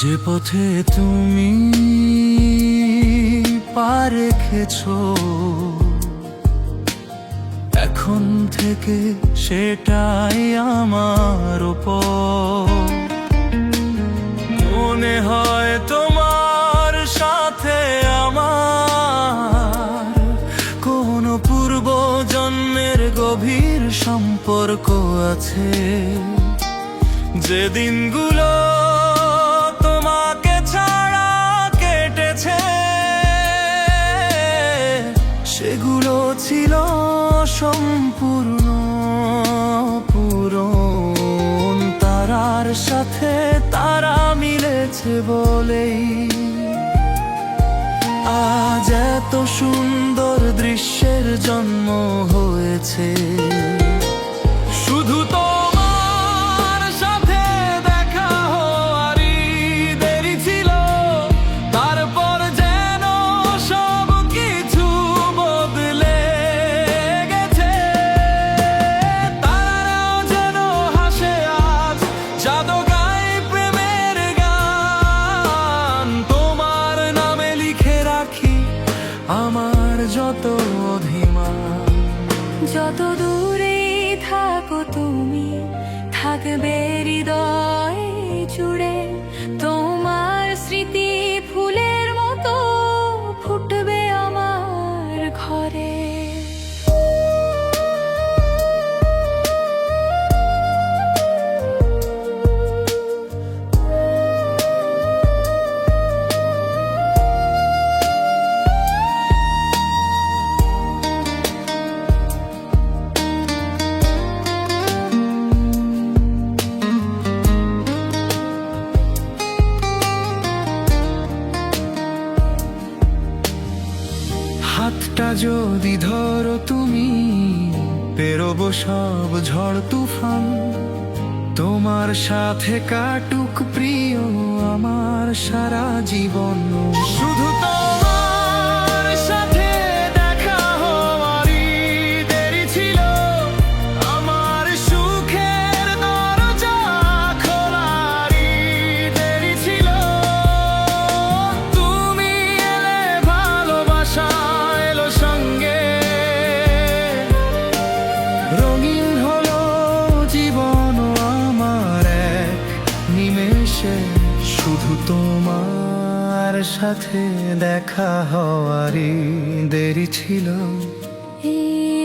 যে পথে তুমি পা রেখেছো, এখন থেকে সেটাই আমার উপর। মনে হয় তোমার সাথে আমার কোনো পূর্ব জন্মের গভীর সম্পর্ক আছে। যে দিনগুলো তোমাকে ছাড়া কেটেছে, সেগুলো ছিল সম্পূর্ণ পূরণ। তারার সাথে তারা মিলেছে বলেই আজ এত সুন্দর দৃশ্যের জন্ম হয়েছে। শুধু তোমার সাথে দেখা হওয়ারই দেরি ছিল, তারপর যেন সব কিছু বদলে গেছে। তারাও যেন হাসে আজ, জাদু গায় প্রেমের গান। তোমার নামে লিখে রাখি আমার যত অভিমান। যত দূরে থাকো তুমি, থাকবে হৃদয় জুড়ে। তোমার স্মৃতি ফুলের মতো ফুটবে আমার ঘরে। হাতটা যদি ধরো তুমি, পেরোবো সব ঝড় তুফান। তোমার সাথে কাটুক প্রিয় আমার সারা জীবন। শুধু তোমার সাথে দেখা হওয়ারই দেরি ছিল, আমার সুখের দরজা খোলারই দেরি ছিল। তুমি এলে ভালোবাসা এলো সঙ্গে, রঙিন হলো জীবন আমার এক নিমেষে। শুধু তোমার সাথে দেখা হওয়ারই দেরি ছিল। এই